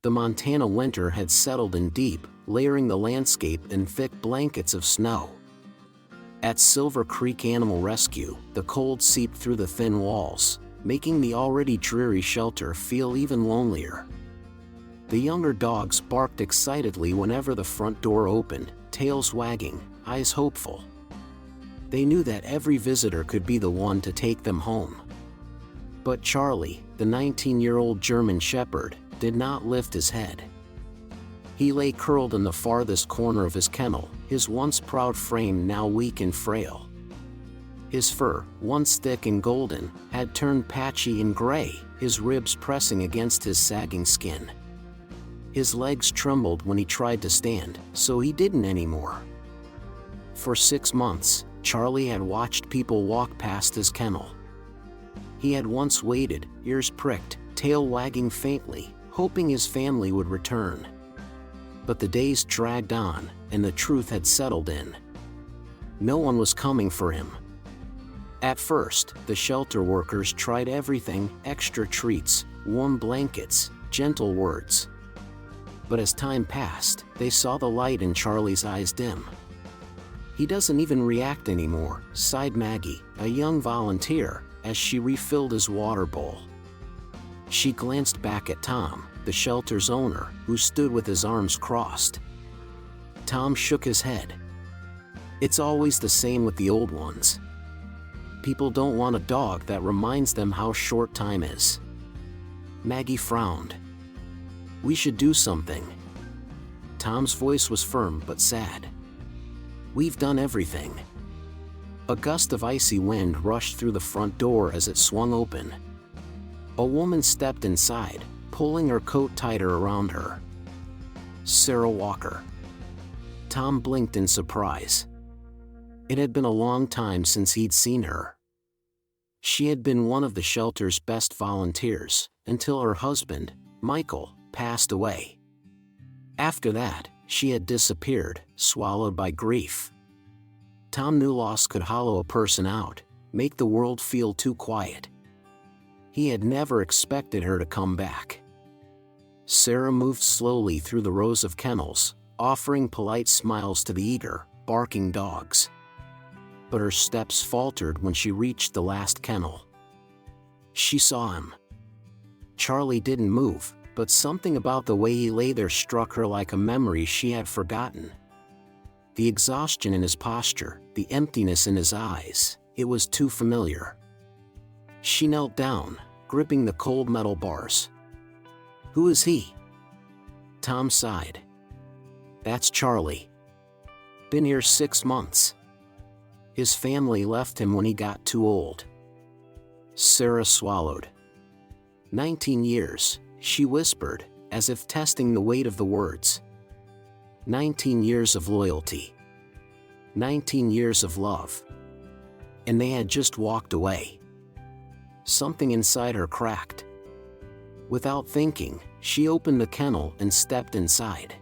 The Montana winter had settled in deep, layering the landscape in thick blankets of snow. At Silver Creek Animal Rescue, the cold seeped through the thin walls, making the already dreary shelter feel even lonelier. The younger dogs barked excitedly whenever the front door opened, tails wagging, eyes hopeful. They knew that every visitor could be the one to take them home. But Charlie, the 19-year-old German Shepherd, did not lift his head. He lay curled in the farthest corner of his kennel, his once proud frame now weak and frail. His fur, once thick and golden, had turned patchy and gray, his ribs pressing against his sagging skin. His legs trembled when he tried to stand, so he didn't anymore. For 6 months, Charlie had watched people walk past his kennel. He had once waited, ears pricked, tail wagging faintly, hoping his family would return. But the days dragged on, and the truth had settled in. No one was coming for him. At first, the shelter workers tried everything: extra treats, warm blankets, gentle words. But as time passed, they saw the light in Charlie's eyes dim. "He doesn't even react anymore," sighed Maggie, a young volunteer, as she refilled his water bowl. She glanced back at Tom, the shelter's owner, who stood with his arms crossed. Tom shook his head. "It's always the same with the old ones. People don't want a dog that reminds them how short time is." Maggie frowned. "We should do something." Tom's voice was firm but sad. "We've done everything." A gust of icy wind rushed through the front door as it swung open. A woman stepped inside, pulling her coat tighter around her. Sarah Walker. Tom blinked in surprise. It had been a long time since he'd seen her. She had been one of the shelter's best volunteers, until her husband, Michael, passed away. After that, she had disappeared, swallowed by grief. Tom knew loss could hollow a person out, make the world feel too quiet. He had never expected her to come back. Sarah moved slowly through the rows of kennels, offering polite smiles to the eager, barking dogs. But her steps faltered when she reached the last kennel. She saw him. Charlie didn't move, but something about the way he lay there struck her like a memory she had forgotten. The exhaustion in his posture, the emptiness in his eyes, it was too familiar. She knelt down, gripping the cold metal bars. "Who is he?" Tom sighed. "That's Charlie. Been here 6 months. His family left him when he got too old." Sarah swallowed. 19 years, she whispered, as if testing the weight of the words. 19 years of loyalty. 19 years of love. And they had just walked away. Something inside her cracked. Without thinking, she opened the kennel and stepped inside.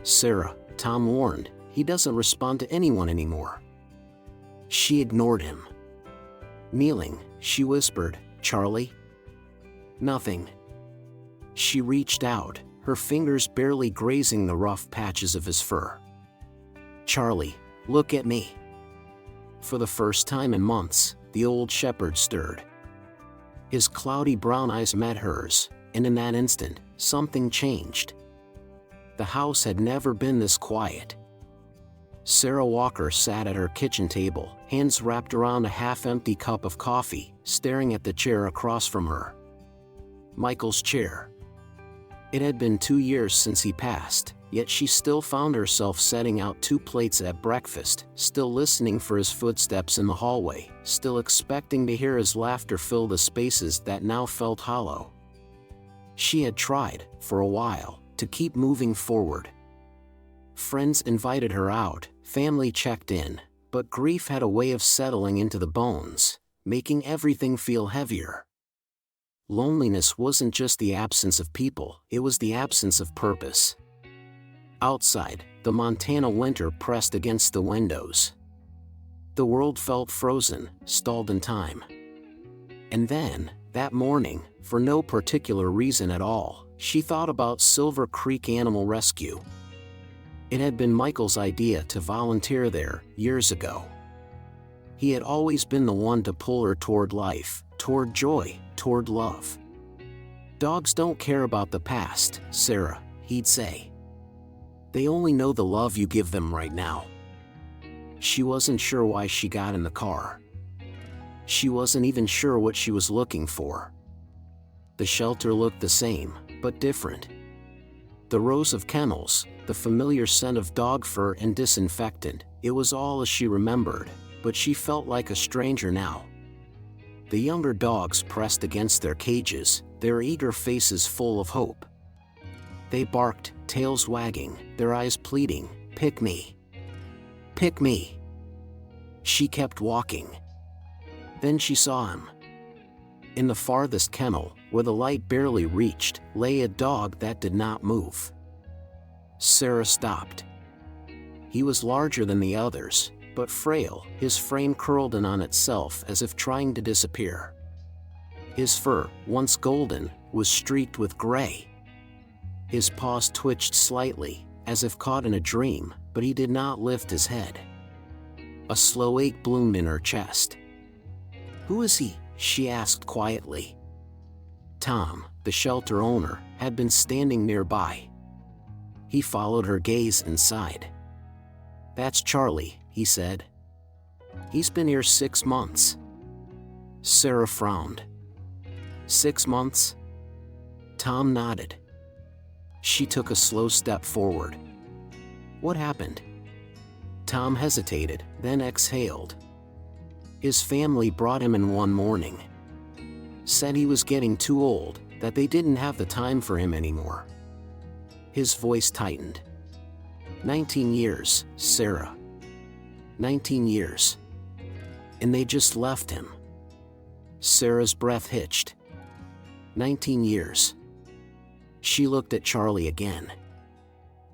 "Sarah," Tom warned, "he doesn't respond to anyone anymore." She ignored him. Kneeling, she whispered, "Charlie?" "Nothing." She reached out, her fingers barely grazing the rough patches of his fur. "Charlie, look at me." For the first time in months, the old shepherd stirred. His cloudy brown eyes met hers, and in that instant, something changed. The house had never been this quiet. Sarah Walker sat at her kitchen table, hands wrapped around a half-empty cup of coffee, staring at the chair across from her. Michael's chair. It had been 2 years since he passed, yet she still found herself setting out 2 plates at breakfast, still listening for his footsteps in the hallway, still expecting to hear his laughter fill the spaces that now felt hollow. She had tried, for a while, to keep moving forward. Friends invited her out, family checked in, but grief had a way of settling into the bones, making everything feel heavier. Loneliness wasn't just the absence of people, it was the absence of purpose. Outside, the Montana winter pressed against the windows. The world felt frozen, stalled in time. And then, that morning, for no particular reason at all, She thought about Silver Creek Animal Rescue. It had been Michael's idea to volunteer there years ago. He had always been the one to pull her toward life, toward joy, toward love. "Dogs don't care about the past, Sarah," he'd say. "They only know the love you give them right now." She wasn't sure why she got in the car. She wasn't even sure what she was looking for. The shelter looked the same, but different. The rows of kennels, the familiar scent of dog fur and disinfectant, it was all as she remembered, but she felt like a stranger now. The younger dogs pressed against their cages, their eager faces full of hope. They barked, tails wagging, their eyes pleading, "Pick me. Pick me." She kept walking. Then she saw him. In the farthest kennel, where the light barely reached, lay a dog that did not move. Sarah stopped. He was larger than the others, but frail, his frame curled in on itself as if trying to disappear. His fur, once golden, was streaked with gray. His paws twitched slightly, as if caught in a dream, but he did not lift his head. A slow ache bloomed in her chest. "Who is he?" she asked quietly. Tom, the shelter owner, had been standing nearby. He followed her gaze inside. "That's Charlie," he said. "He's been here 6 months." Sarah frowned. 6 months? Tom nodded. She took a slow step forward. "What happened?" Tom hesitated, then exhaled. "His family brought him in one morning. Said he was getting too old, that they didn't have the time for him anymore." His voice tightened. 19 years, Sarah. 19 years. And they just left him." Sarah's breath hitched. 19 years. She looked at Charlie again.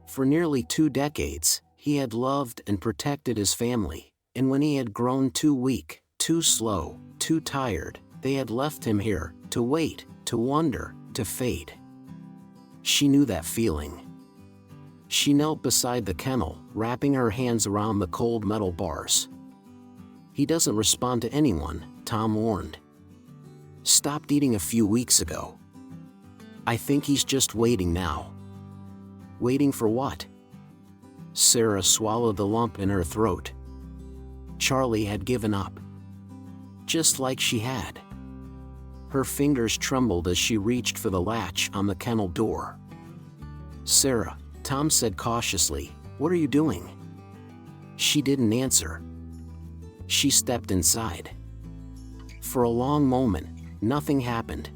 For nearly 2 decades, he had loved and protected his family, and when he had grown too weak, too slow, too tired, they had left him here, to wait, to wonder, to fade. She knew that feeling. She knelt beside the kennel, wrapping her hands around the cold metal bars. "He doesn't respond to anyone," Tom warned. "Stopped eating a few weeks ago. I think he's just waiting now." "Waiting for what?" Sarah swallowed the lump in her throat. Charlie had given up. Just like she had. Her fingers trembled as she reached for the latch on the kennel door. "Sarah," Tom said cautiously, "what are you doing?" She didn't answer. She stepped inside. For a long moment, nothing happened.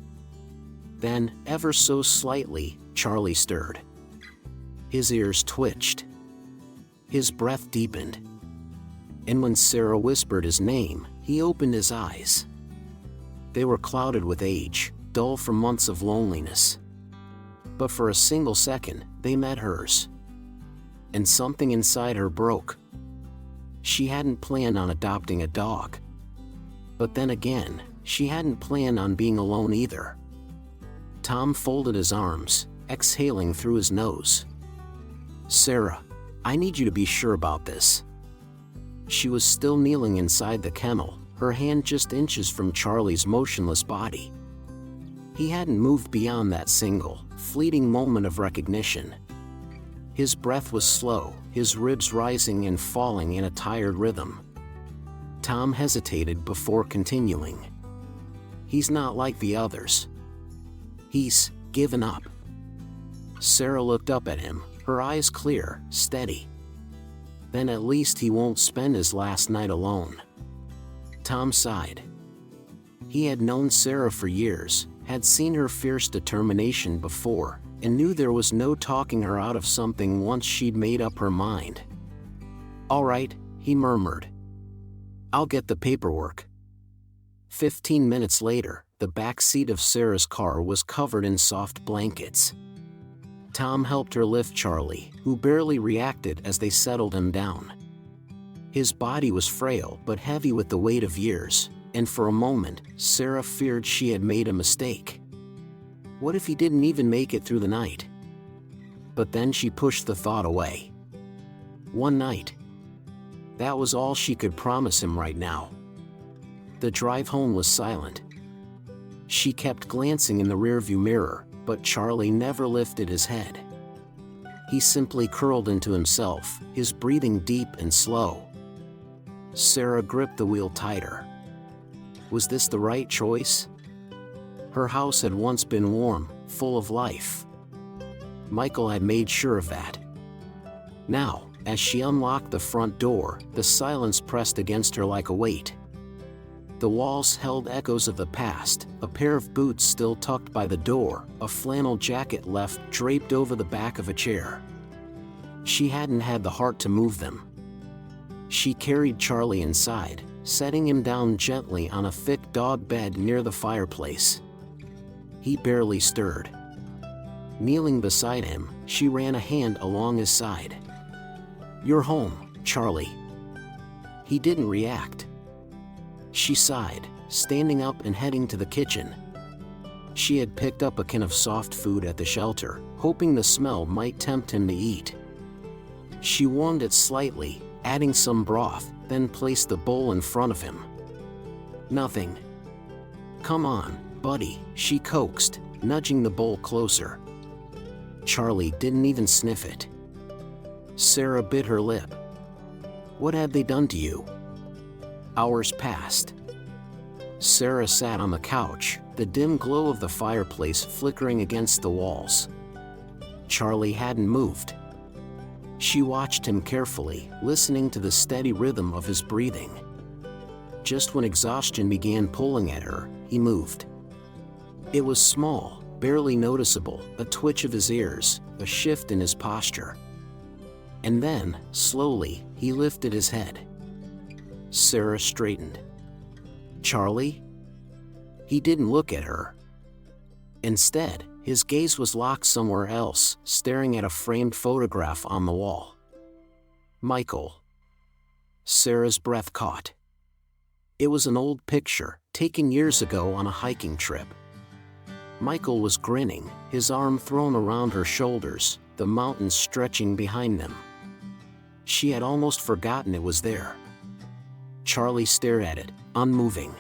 Then, ever so slightly, Charlie stirred. His ears twitched. His breath deepened. And when Sarah whispered his name, he opened his eyes. They were clouded with age, dull from months of loneliness. But for a single second, they met hers. And something inside her broke. She hadn't planned on adopting a dog. But then again, she hadn't planned on being alone either. Tom folded his arms, exhaling through his nose. "Sarah, I need you to be sure about this." She was still kneeling inside the kennel, her hand just inches from Charlie's motionless body. He hadn't moved beyond that single, fleeting moment of recognition. His breath was slow, his ribs rising and falling in a tired rhythm. Tom hesitated before continuing. "He's not like the others. He's given up." Sarah looked up at him, her eyes clear, steady. "Then at least he won't spend his last night alone." Tom sighed. He had known Sarah for years, had seen her fierce determination before, and knew there was no talking her out of something once she'd made up her mind. "All right," he murmured. "I'll get the paperwork." 15 minutes later, the back seat of Sarah's car was covered in soft blankets. Tom helped her lift Charlie, who barely reacted as they settled him down. His body was frail but heavy with the weight of years, and for a moment, Sarah feared she had made a mistake. What if he didn't even make it through the night? But then she pushed the thought away. One night. That was all she could promise him right now. The drive home was silent. She kept glancing in the rearview mirror, but Charlie never lifted his head. He simply curled into himself, his breathing deep and slow. Sarah gripped the wheel tighter. Was this the right choice? Her house had once been warm, full of life. Michael had made sure of that. Now, as she unlocked the front door, the silence pressed against her like a weight. The walls held echoes of the past, a pair of boots still tucked by the door, a flannel jacket left draped over the back of a chair. She hadn't had the heart to move them. She carried Charlie inside, setting him down gently on a thick dog bed near the fireplace. He barely stirred. Kneeling beside him, she ran a hand along his side. "You're home, Charlie." He didn't react. She sighed, standing up and heading to the kitchen. She had picked up a can of soft food at the shelter, hoping the smell might tempt him to eat. She warmed it slightly, adding some broth, then placed the bowl in front of him. "Nothing." "Come on, buddy," she coaxed, nudging the bowl closer. Charlie didn't even sniff it. Sarah bit her lip. "What had they done to you?" Hours passed. Sarah sat on the couch, the dim glow of the fireplace flickering against the walls. Charlie hadn't moved. She watched him carefully, listening to the steady rhythm of his breathing. Just when exhaustion began pulling at her, he moved. It was small, barely noticeable, a twitch of his ears, a shift in his posture. And then, slowly, he lifted his head. Sarah straightened. "Charlie?" He didn't look at her. Instead, his gaze was locked somewhere else, staring at a framed photograph on the wall. "Michael." Sarah's breath caught. It was an old picture, taken years ago on a hiking trip. Michael was grinning, his arm thrown around her shoulders, the mountains stretching behind them. She had almost forgotten it was there. Charlie stared at it, unmoving.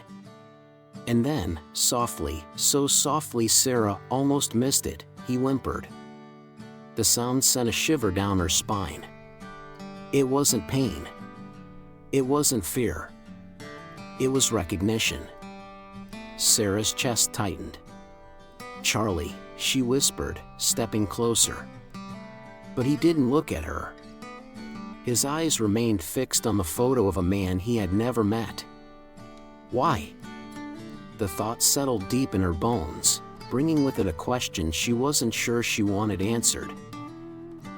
And then, softly, so softly Sarah almost missed it, he whimpered. The sound sent a shiver down her spine. It wasn't pain. It wasn't fear. It was recognition. Sarah's chest tightened. "Charlie," she whispered, stepping closer. But he didn't look at her. His eyes remained fixed on the photo of a man he had never met. Why? The thought settled deep in her bones, bringing with it a question she wasn't sure she wanted answered.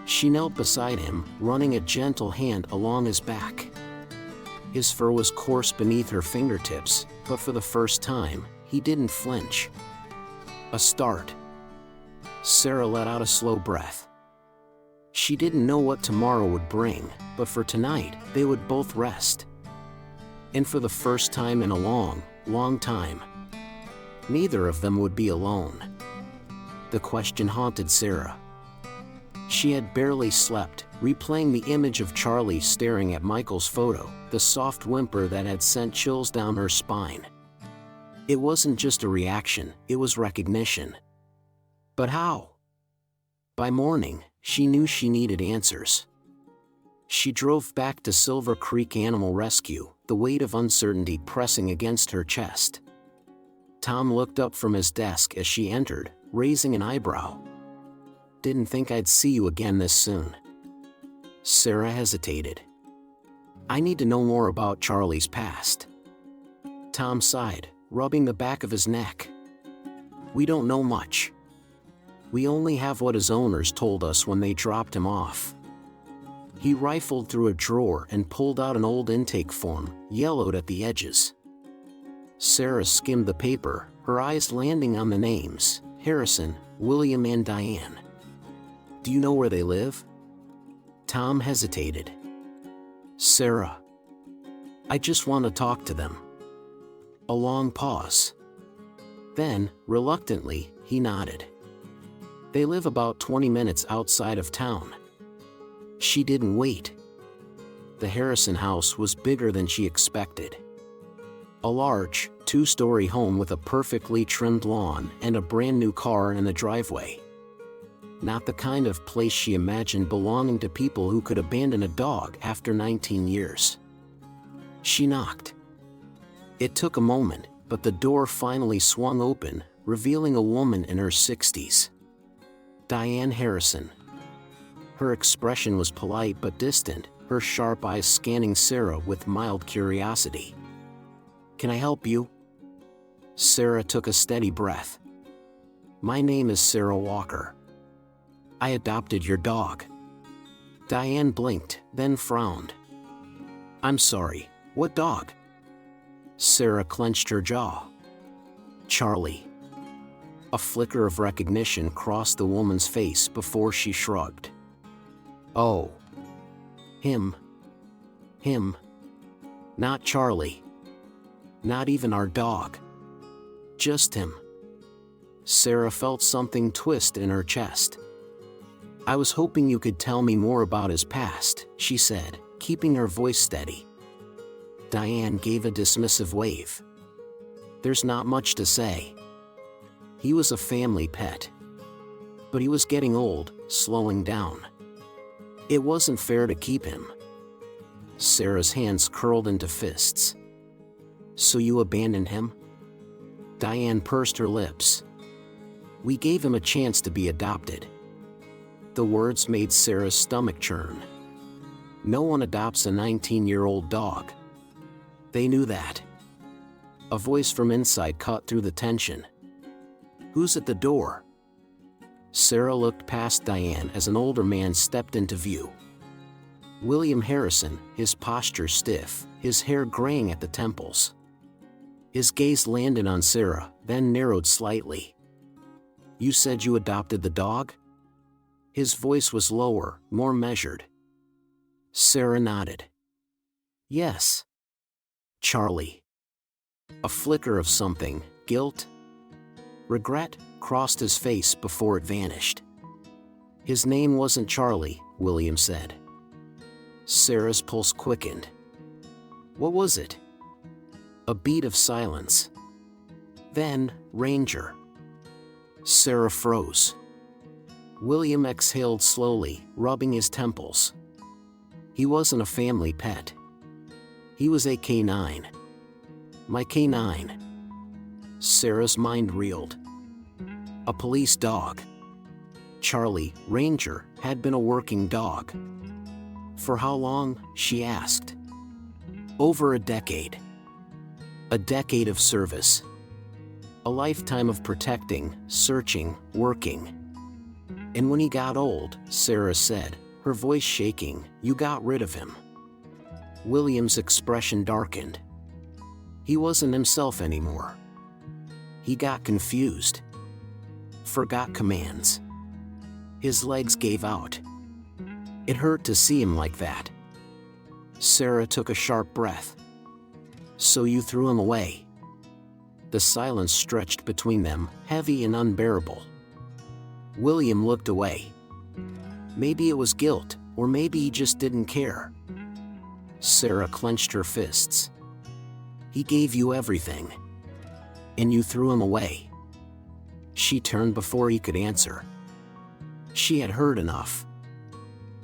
She knelt beside him, running a gentle hand along his back. His fur was coarse beneath her fingertips, but for the first time, he didn't flinch. A start. Sarah let out a slow breath. She didn't know what tomorrow would bring, but for tonight, they would both rest. And for the first time in a long, long time, neither of them would be alone. The question haunted Sarah. She had barely slept, replaying the image of Charlie staring at Michael's photo, the soft whimper that had sent chills down her spine. It wasn't just a reaction, it was recognition. But how? By morning, she knew she needed answers. She drove back to Silver Creek Animal Rescue, the weight of uncertainty pressing against her chest. Tom looked up from his desk as she entered, raising an eyebrow. "Didn't think I'd see you again this soon." Sarah hesitated. "I need to know more about Charlie's past." Tom sighed, rubbing the back of his neck. "We don't know much. We only have what his owners told us when they dropped him off." He rifled through a drawer and pulled out an old intake form, yellowed at the edges. Sarah skimmed the paper, her eyes landing on the names, Harrison, William and Diane. "Do you know where they live?" Tom hesitated. "Sarah, I just want to talk to them." A long pause. Then, reluctantly, he nodded. They live about 20 minutes outside of town. She didn't wait. The Harrison house was bigger than she expected. A large, two-story home with a perfectly trimmed lawn and a brand new car in the driveway. Not the kind of place she imagined belonging to people who could abandon a dog after 19 years. She knocked. It took a moment, but the door finally swung open, revealing a woman in her 60s. Diane Harrison. Her expression was polite but distant, her sharp eyes scanning Sarah with mild curiosity. "Can I help you?" Sarah took a steady breath. "My name is Sarah Walker. I adopted your dog." Diane blinked, then frowned. "I'm sorry, what dog?" Sarah clenched her jaw. "Charlie." A flicker of recognition crossed the woman's face before she shrugged. "Oh. Him. Not Charlie. Not even our dog. Just him." Sarah felt something twist in her chest. "I was hoping you could tell me more about his past," she said, keeping her voice steady. Diane gave a dismissive wave. "There's not much to say. He was a family pet. But he was getting old, slowing down. It wasn't fair to keep him." Sarah's hands curled into fists. "So you abandoned him?" Diane pursed her lips. "We gave him a chance to be adopted." The words made Sarah's stomach churn. No one adopts a 19-year-old dog. They knew that. A voice from inside cut through the tension. "Who's at the door?" Sarah looked past Diane as an older man stepped into view. William Harrison, his posture stiff, his hair graying at the temples. His gaze landed on Sarah, then narrowed slightly. "You said you adopted the dog?" His voice was lower, more measured. Sarah nodded. "Yes." "Charlie." A flicker of something, guilt, regret, crossed his face before it vanished. "His name wasn't Charlie," William said. Sarah's pulse quickened. "What was it?" A beat of silence. Then, Ranger. Sarah froze. William exhaled slowly, rubbing his temples. "He wasn't a family pet. He was a K9. My K9. Sarah's mind reeled. A police dog. Charlie, Ranger, had been a working dog. For how long, she asked. Over a decade. A decade of service. A lifetime of protecting, searching, working. And when he got old, Sarah said, her voice shaking, "You got rid of him." William's expression darkened. He wasn't himself anymore. He got confused. Forgot commands. His legs gave out. It hurt to see him like that. Sarah took a sharp breath. "So you threw him away?" The silence stretched between them, heavy and unbearable. William looked away. Maybe it was guilt, or maybe he just didn't care. Sarah clenched her fists. "He gave you everything. And you threw him away." She turned before he could answer. She had heard enough.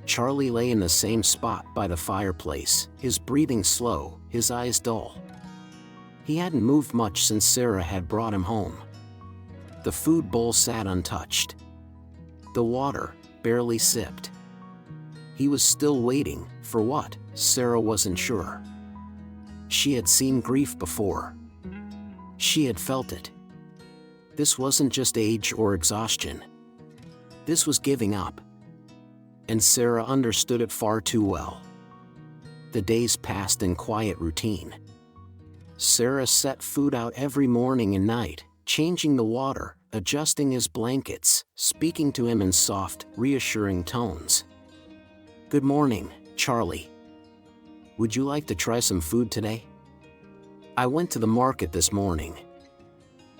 Charlie lay in the same spot by the fireplace, his breathing slow, his eyes dull. He hadn't moved much since Sarah had brought him home. The food bowl sat untouched. The water, barely sipped. He was still waiting, for what, Sarah wasn't sure. She had seen grief before. She had felt it. This wasn't just age or exhaustion. This was giving up. And Sarah understood it far too well. The days passed in quiet routine. Sarah set food out every morning and night, changing the water, adjusting his blankets, speaking to him in soft, reassuring tones. "Good morning, Charlie. Would you like to try some food today? I went to the market this morning.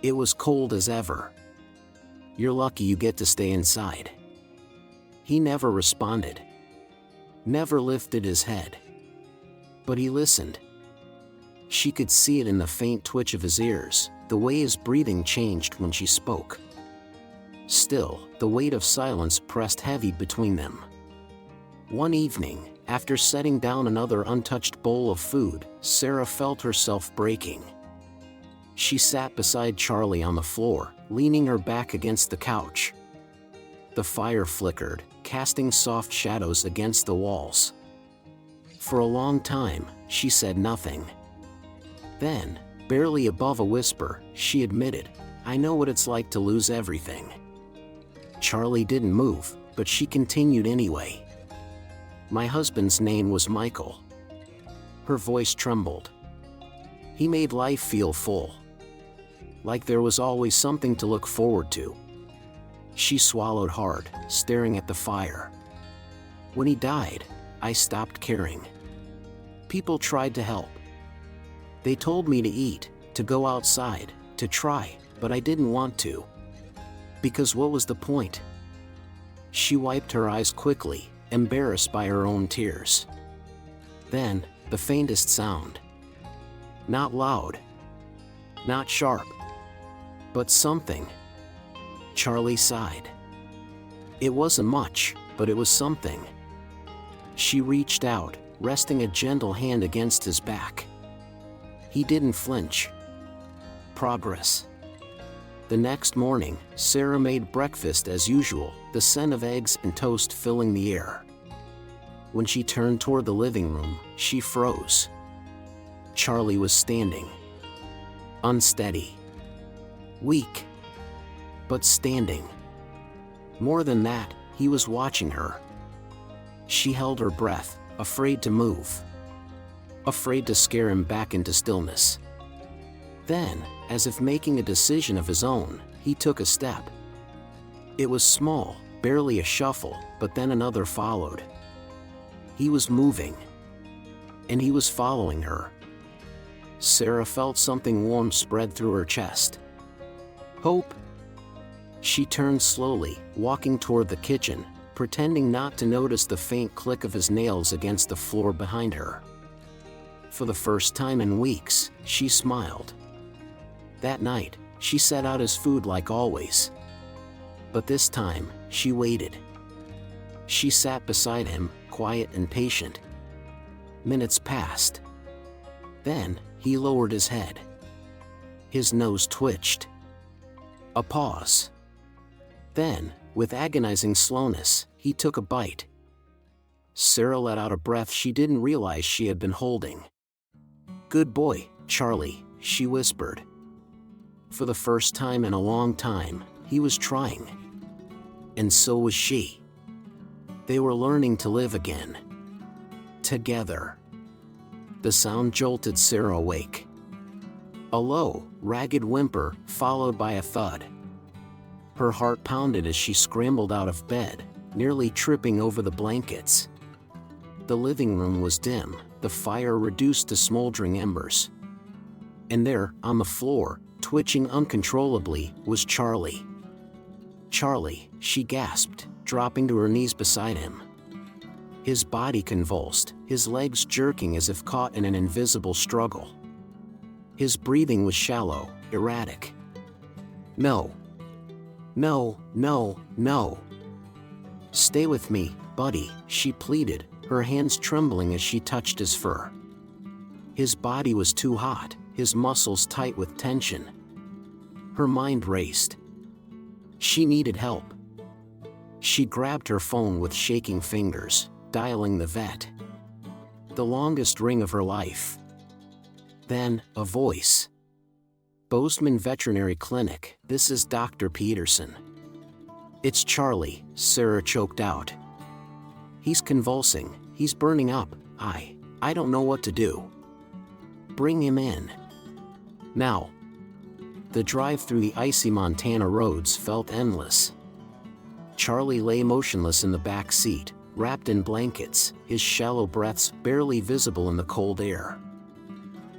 It was cold as ever. You're lucky you get to stay inside." He never responded. Never lifted his head. But he listened. She could see it in the faint twitch of his ears, the way his breathing changed when she spoke. Still, the weight of silence pressed heavy between them. One evening, after setting down another untouched bowl of food, Sarah felt herself breaking. She sat beside Charlie on the floor, leaning her back against the couch. The fire flickered, casting soft shadows against the walls. For a long time, she said nothing. Then, barely above a whisper, she admitted, "I know what it's like to lose everything." Charlie didn't move, but she continued anyway. "My husband's name was Michael." Her voice trembled. "He made life feel full. Like there was always something to look forward to." She swallowed hard, staring at the fire. "When he died, I stopped caring. People tried to help. They told me to eat, to go outside, to try, but I didn't want to. Because what was the point?" She wiped her eyes quickly, embarrassed by her own tears. Then, the faintest sound. Not loud. Not sharp. But something. Charlie sighed. It wasn't much, but it was something. She reached out, resting a gentle hand against his back. He didn't flinch. Progress. The next morning, Sarah made breakfast as usual, the scent of eggs and toast filling the air. When she turned toward the living room, she froze. Charlie was standing. Unsteady. Weak. But standing. More than that, he was watching her. She held her breath, afraid to move. Afraid to scare him back into stillness. Then, as if making a decision of his own, he took a step. It was small, barely a shuffle, but then another followed. He was moving. And he was following her. Sarah felt something warm spread through her chest. Hope. She turned slowly, walking toward the kitchen, pretending not to notice the faint click of his nails against the floor behind her. For the first time in weeks, she smiled. That night, she set out his food like always. But this time, she waited. She sat beside him, quiet and patient. Minutes passed. Then, he lowered his head. His nose twitched. A pause. Then, with agonizing slowness, he took a bite. Sarah let out a breath she didn't realize she had been holding. "Good boy, Charlie," she whispered. For the first time in a long time, he was trying. And so was she. They were learning to live again. Together. The sound jolted Sarah awake. A low, ragged whimper, followed by a thud. Her heart pounded as she scrambled out of bed, nearly tripping over the blankets. The living room was dim, the fire reduced to smoldering embers. And there, on the floor, twitching uncontrollably, was Charlie. "Charlie," she gasped, dropping to her knees beside him. His body convulsed, his legs jerking as if caught in an invisible struggle. His breathing was shallow, erratic. "No. No, no, no. Stay with me, buddy," she pleaded, her hands trembling as she touched his fur. His body was too hot, his muscles tight with tension. Her mind raced. She needed help. She grabbed her phone with shaking fingers, dialing the vet. The longest ring of her life. Then, a voice. "Bozeman Veterinary Clinic, this is Dr. Peterson." "It's Charlie," Sarah choked out. "He's convulsing, he's burning up, I don't know what to do." "Bring him in. Now." The drive through the icy Montana roads felt endless. Charlie lay motionless in the back seat, wrapped in blankets, his shallow breaths barely visible in the cold air.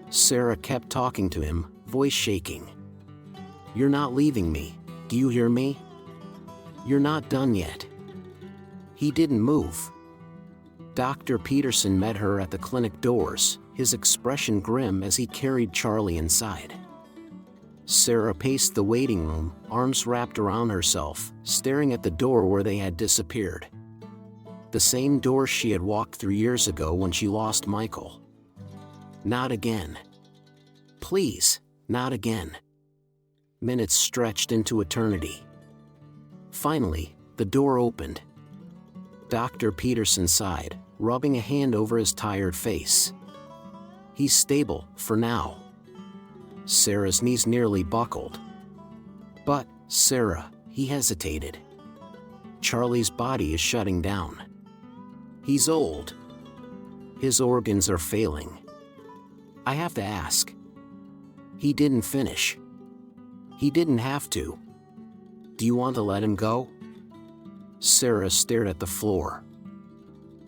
Sarah kept talking to him, voice shaking. "You're not leaving me, do you hear me? "You're not done yet." He didn't move. Dr. Peterson met her at the clinic doors, his expression grim as he carried Charlie inside. Sarah paced the waiting room, arms wrapped around herself, staring at the door where they had disappeared. The same door she had walked through years ago when she lost Michael. Not again. Please, not again. Minutes stretched into eternity. Finally, the door opened. Dr. Peterson sighed, rubbing a hand over his tired face. "He's stable, for now." Sarah's knees nearly buckled. "But, Sarah," he hesitated. "Charlie's body is shutting down. He's old. His organs are failing. I have to ask." He didn't finish. "He didn't have to. Do you want to let him go?" Sarah stared at the floor.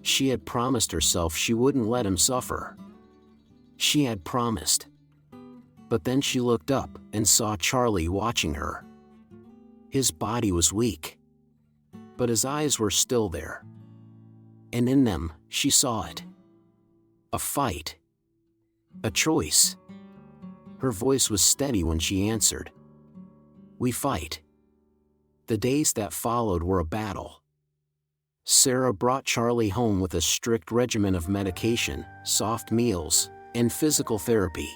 She had promised herself she wouldn't let him suffer. She had promised. But then she looked up and saw Charlie watching her. His body was weak, but his eyes were still there. And in them, she saw it. A fight. A choice. Her voice was steady when she answered. "We fight." The days that followed were a battle. Sarah brought Charlie home with a strict regimen of medication, soft meals, and physical therapy.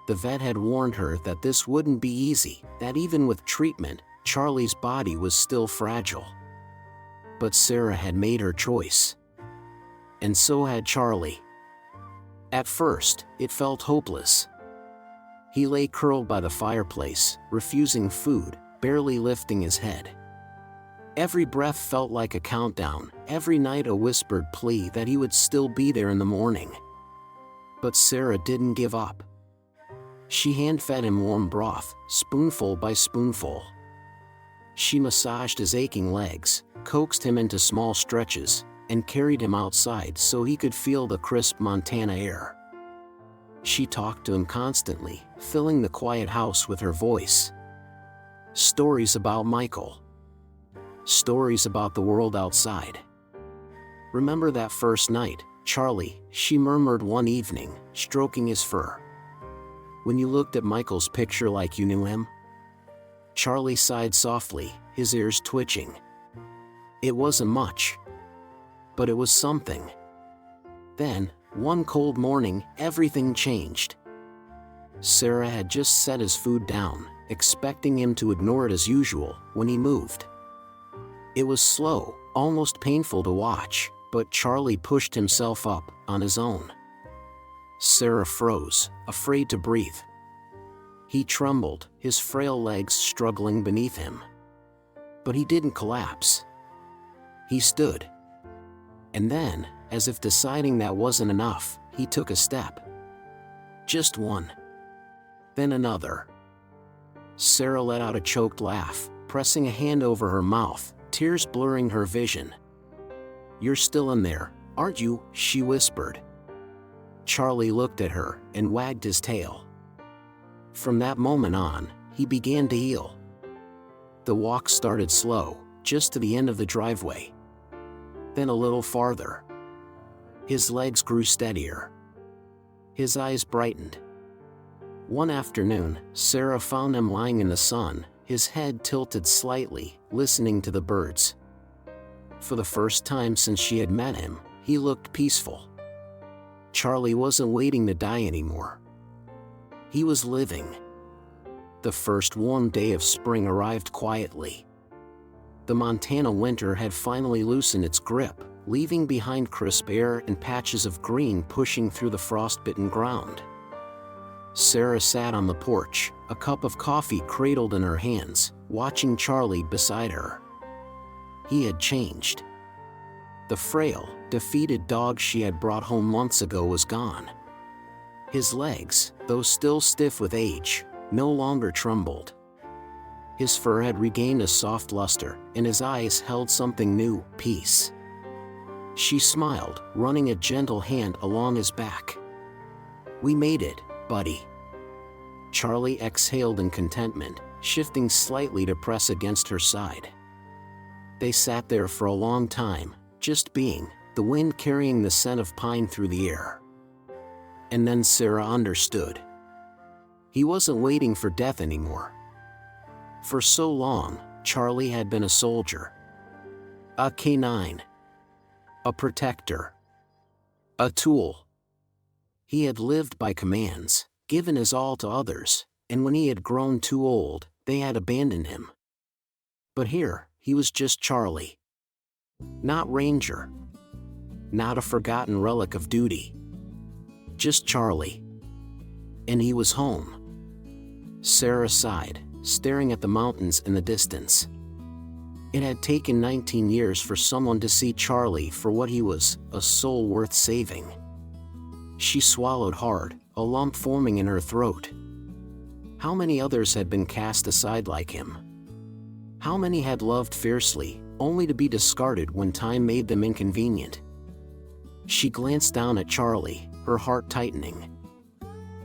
The vet had warned her that this wouldn't be easy, that even with treatment, Charlie's body was still fragile. But Sarah had made her choice. And so had Charlie. At first, it felt hopeless. He lay curled by the fireplace, refusing food, barely lifting his head. Every breath felt like a countdown, every night a whispered plea that he would still be there in the morning. But Sarah didn't give up. She hand-fed him warm broth, spoonful by spoonful. She massaged his aching legs, coaxed him into small stretches, and carried him outside so he could feel the crisp Montana air. She talked to him constantly, filling the quiet house with her voice. Stories about Michael. Stories about the world outside. "Remember that first night, Charlie," she murmured one evening, stroking his fur. "When you looked at Michael's picture like you knew him?" Charlie sighed softly, his ears twitching. It wasn't much, but it was something. Then, one cold morning, everything changed. Sarah had just set his food down, expecting him to ignore it as usual, when he moved. It was slow, almost painful to watch, but Charlie pushed himself up, on his own. Sarah froze, afraid to breathe. He trembled, his frail legs struggling beneath him. But he didn't collapse. He stood. And then, as if deciding that wasn't enough, he took a step. Just one. Then another. Sarah let out a choked laugh, pressing a hand over her mouth, tears blurring her vision. "You're still in there, aren't you?" she whispered. Charlie looked at her and wagged his tail. From that moment on, he began to heal. The walk started slow, just to the end of the driveway. Then a little farther. His legs grew steadier. His eyes brightened. One afternoon, Sarah found him lying in the sun, his head tilted slightly, listening to the birds. For the first time since she had met him, he looked peaceful. Charlie wasn't waiting to die anymore. He was living. The first warm day of spring arrived quietly. The Montana winter had finally loosened its grip, leaving behind crisp air and patches of green pushing through the frost-bitten ground. Sarah sat on the porch, a cup of coffee cradled in her hands, watching Charlie beside her. He had changed. The frail, defeated dog she had brought home months ago was gone. His legs, though still stiff with age, no longer trembled. His fur had regained a soft luster, and his eyes held something new, peace. She smiled, running a gentle hand along his back. "We made it, buddy." Charlie exhaled in contentment, shifting slightly to press against her side. They sat there for a long time, just being, the wind carrying the scent of pine through the air. And then Sarah understood. He wasn't waiting for death anymore. For so long, Charlie had been a soldier. A canine. A protector. A tool. He had lived by commands, given his all to others, and when he had grown too old, they had abandoned him. But here, he was just Charlie. Not Ranger. Not a forgotten relic of duty. Just Charlie. And he was home. Sarah sighed, staring at the mountains in the distance. It had taken 19 years for someone to see Charlie for what he was, a soul worth saving. She swallowed hard, a lump forming in her throat. How many others had been cast aside like him? How many had loved fiercely, only to be discarded when time made them inconvenient? She glanced down at Charlie, her heart tightening.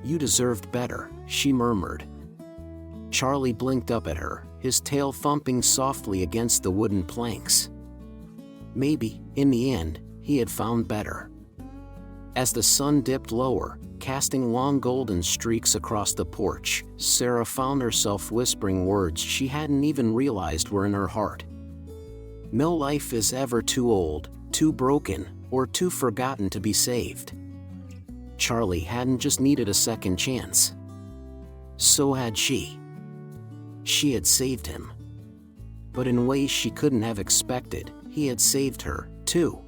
"You deserved better," she murmured. Charlie blinked up at her, his tail thumping softly against the wooden planks. Maybe, in the end, he had found better. As the sun dipped lower, casting long golden streaks across the porch, Sarah found herself whispering words she hadn't even realized were in her heart. No life is ever too old, too broken, or too forgotten to be saved. Charlie hadn't just needed a second chance. So had she. She had saved him. But in ways she couldn't have expected, he had saved her, too.